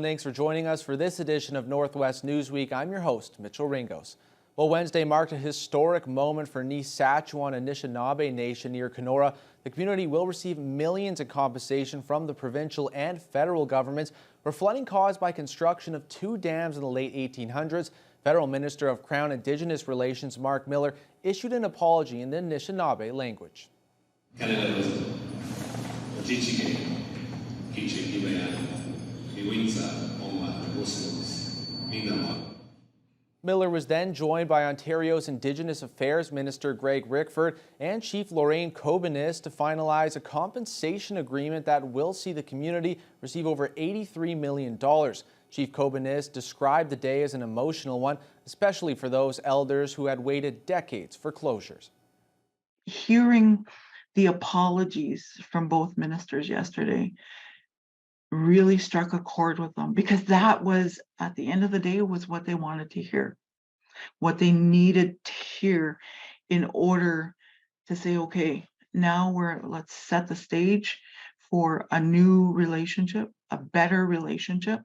and thanks for joining us for this edition of Northwest Newsweek. I'm your host, Mitchell Ringos. Well, Wednesday marked a historic moment for Saskatchewan Anishinaabe Nation near Kenora. The community will receive millions in compensation from the provincial and federal governments for flooding caused by construction of two dams in the late 1800s. Federal Minister of Crown Indigenous Relations Mark Miller issued an apology in the Anishinaabe language. Miller was then joined by Ontario's Indigenous Affairs Minister Greg Rickford and Chief Lorraine Kobenis to finalize a compensation agreement that will see the community receive over $83 million. Chief Kobenis described the day as an emotional one, especially for those elders who had waited decades for closures. Hearing the apologies from both ministers yesterday really struck a chord with them, because that was, at the end of the day, was what they wanted to hear, what they needed to hear in order to say, okay, now let's set the stage for a new relationship, a better relationship.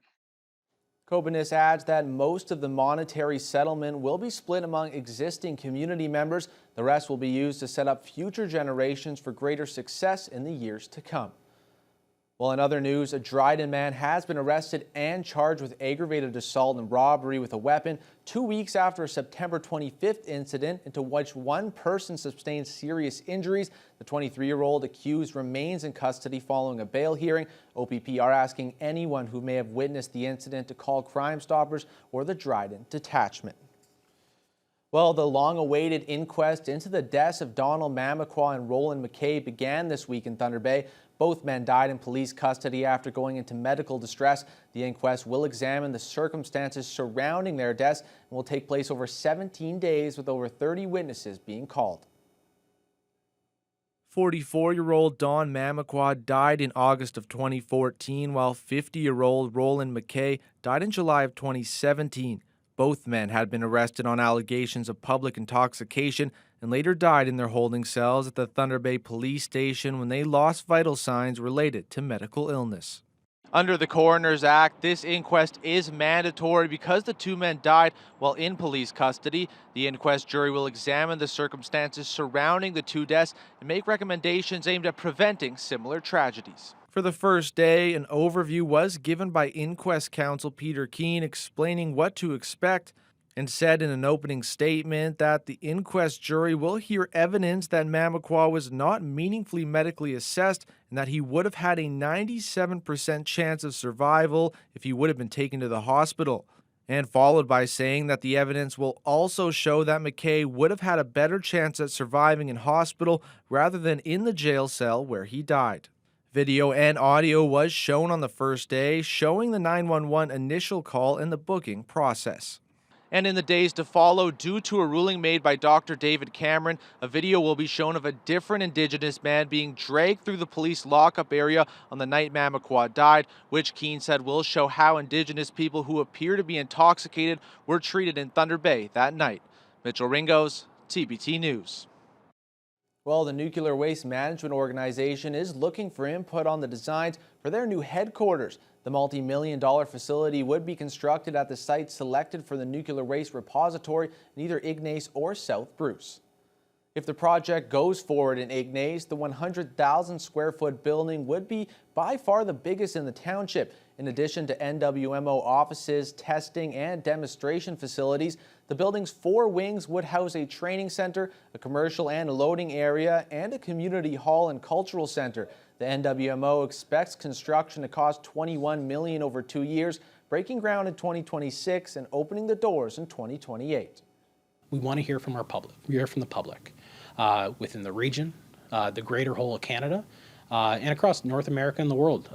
Kobenis adds that most of the monetary settlement will be split among existing community members. The rest will be used to set up future generations for greater success in the years to come. Well, in other news, a Dryden man has been arrested and charged with aggravated assault and robbery with a weapon 2 weeks after a September 25th incident into which one person sustained serious injuries. The 23-year-old accused remains in custody following a bail hearing. OPP are asking anyone who may have witnessed the incident to call Crime Stoppers or the Dryden Detachment. Well, the long-awaited inquest into the deaths of Donald Mamaqua and Roland McKay began this week in Thunder Bay. Both men died in police custody after going into medical distress. The inquest will examine the circumstances surrounding their deaths and will take place over 17 days with over 30 witnesses being called. 44-year-old Don Mamaqua died in August of 2014, while 50-year-old Roland McKay died in July of 2017. Both men had been arrested on allegations of public intoxication and later died in their holding cells at the Thunder Bay Police Station when they lost vital signs related to medical illness. Under the Coroner's Act, this inquest is mandatory because the two men died while in police custody. The inquest jury will examine the circumstances surrounding the two deaths and make recommendations aimed at preventing similar tragedies. For the first day, an overview was given by Inquest Counsel Peter Keane, explaining what to expect, and said in an opening statement that the inquest jury will hear evidence that Mamaqua was not meaningfully medically assessed and that he would have had a 97% chance of survival if he would have been taken to the hospital. And followed by saying that the evidence will also show that McKay would have had a better chance at surviving in hospital rather than in the jail cell where he died. Video and audio was shown on the first day, showing the 911 initial call and the booking process. And in the days to follow, due to a ruling made by Dr. David Cameron, a video will be shown of a different Indigenous man being dragged through the police lockup area on the night Mamaqua died, which Keane said will show how Indigenous people who appear to be intoxicated were treated in Thunder Bay that night. Mitchell Ringos, TBT News. Well, the Nuclear Waste Management Organization is looking for input on the designs for their new headquarters. The multi-million-dollar facility would be constructed at the site selected for the nuclear waste repository in either Ignace or South Bruce. If the project goes forward in Ignace, the 100,000 square foot building would be by far the biggest in the township. In addition to NWMO offices, testing, and demonstration facilities, the building's 4 wings would house a training center, a commercial and loading area, and a community hall and cultural center. The NWMO expects construction to cost $21 million over 2 years, breaking ground in 2026 and opening the doors in 2028. We want to hear from our public. We hear from the public within the region, the greater whole of Canada, and across North America and the world.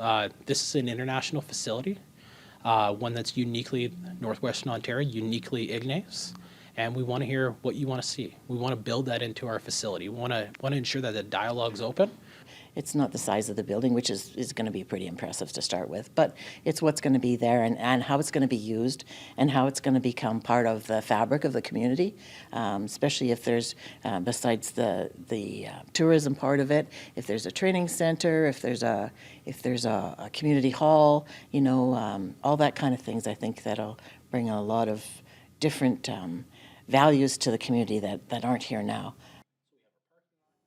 This is an international facility, one that's uniquely Northwestern Ontario, uniquely Ignace, and we want to hear what you want to see. We want to build that into our facility. We want to ensure that the dialogue's open. It's not the size of the building, which is going to be pretty impressive to start with, but it's what's going to be there and how it's going to be used and how it's going to become part of the fabric of the community, especially if there's, besides the tourism part of it, if there's a training center, if there's a community hall, you know, all that kind of things. I think that'll bring a lot of different values to the community that aren't here now.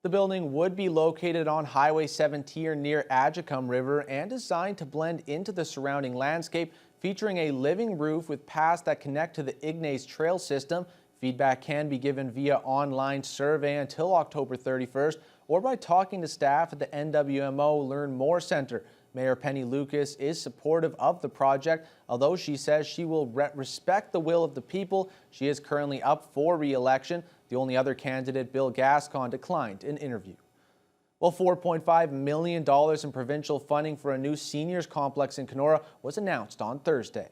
The building would be located on Highway 17 near Adjacum River and designed to blend into the surrounding landscape, featuring a living roof with paths that connect to the Ignace Trail system. Feedback can be given via online survey until October 31st or by talking to staff at the NWMO Learn More Center. Mayor Penny Lucas is supportive of the project, although she says she will respect the will of the people. She is currently up for re-election. The only other candidate, Bill Gascon, declined an interview. Well, $4.5 million in provincial funding for a new seniors complex in Kenora was announced on Thursday.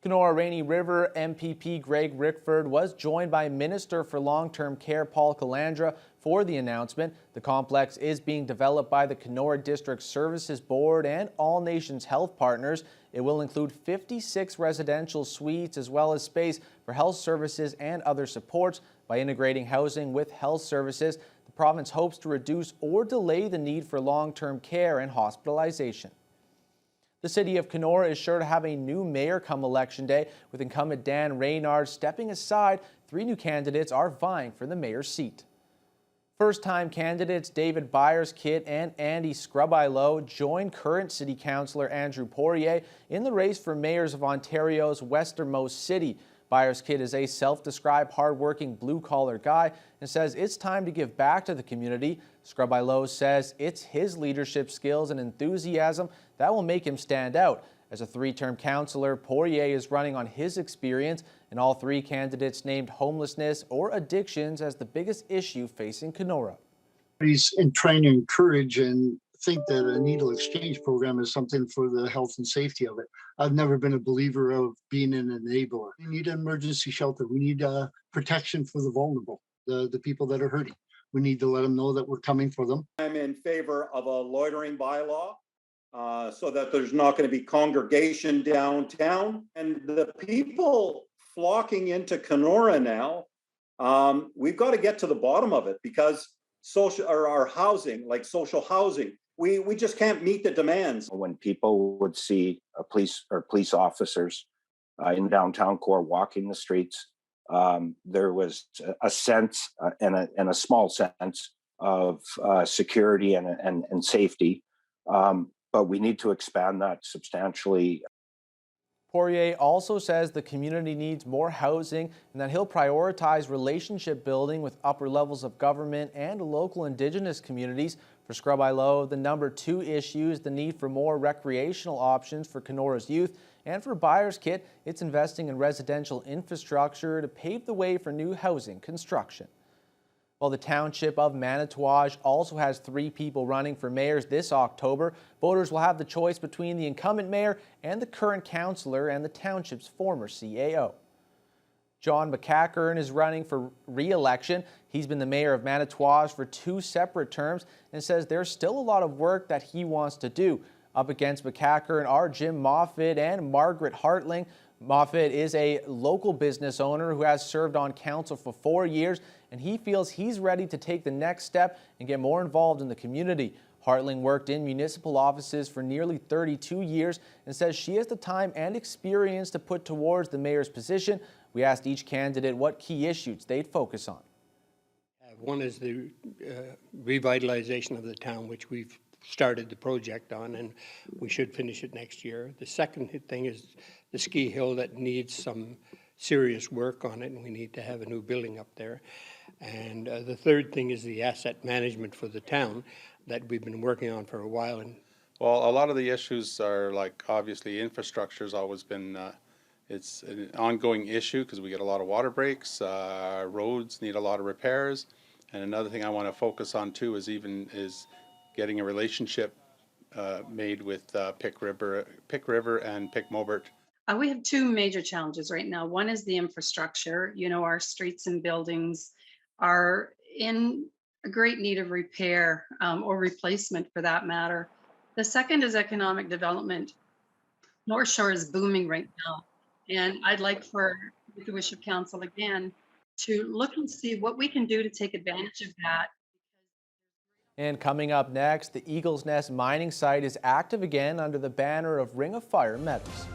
Kenora Rainy River MPP Greg Rickford was joined by Minister for Long-Term Care Paul Calandra for the announcement. The complex is being developed by the Kenora District Services Board and All Nations Health Partners. It will include 56 residential suites as well as space for health services and other supports. By integrating housing with health services, the province hopes to reduce or delay the need for long-term care and hospitalization. The city of Kenora is sure to have a new mayor come election day, with incumbent Dan Reynard stepping aside. 3 new candidates are vying for the mayor's seat. First-time candidates David Byers-Kitt and Andy Scrubilo joined current city councillor Andrew Poirier in the race for mayors of Ontario's westernmost city. Byers-Kitt is a self-described hard-working blue-collar guy and says it's time to give back to the community. Scrubilo says it's his leadership skills and enthusiasm that will make him stand out. As a 3-term councillor, Poirier is running on his experience, and all 3 candidates named homelessness or addictions as the biggest issue facing Kenora. He's trying to encourage and think that a needle exchange program is something for the health and safety of it. I've never been a believer of being an enabler. We need an emergency shelter. We need protection for the vulnerable, the people that are hurting. We need to let them know that we're coming for them. I'm in favor of a loitering bylaw so that there's not going to be congregation downtown. And the people flocking into Kenora now, we've got to get to the bottom of it, because our housing, like social housing, we just can't meet the demands. When people would see police officers in downtown core walking the streets, there was a sense and a small sense of security and safety, but we need to expand that substantially. Poirier also says the community needs more housing and that he'll prioritize relationship building with upper levels of government and local Indigenous communities. For Scrubilo, the number 2 issue is the need for more recreational options for Kenora's youth. And for Byers-Kitt, it's investing in residential infrastructure to pave the way for new housing construction. Well, the township of Manitouwadge also has 3 people running for mayors this October. Voters will have the choice between the incumbent mayor and the current councillor and the township's former CAO. John McCackern is running for re-election. He's been the mayor of Manitouwadge for 2 separate terms and says there's still a lot of work that he wants to do. Up against McCackern are Jim Moffat and Margaret Hartling. Moffat is a local business owner who has served on council for 4 years, and he feels he's ready to take the next step and get more involved in the community. Hartling worked in municipal offices for nearly 32 years and says she has the time and experience to put towards the mayor's position. We asked each candidate what key issues they'd focus on. One is the revitalization of the town, which we've started the project on, and we should finish it next year. The second thing is the ski hill that needs some serious work on it, and we need to have a new building up there. And the third thing is the asset management for the town that we've been working on for a while. And well, a lot of the issues are, like, obviously infrastructure has always been it's an ongoing issue because we get a lot of water breaks, roads need a lot of repairs, and another thing I want to focus on too is getting a relationship made with Pick River and Pick Mobert. We have 2 major challenges right now. One is the infrastructure. You know, our streets and buildings are in a great need of repair or replacement for that matter. The second is economic development. North Shore is booming right now. And I'd like for, with the wish of council again, to look and see what we can do to take advantage of that. And coming up next, the Eagle's Nest mining site is active again under the banner of Ring of Fire Metals.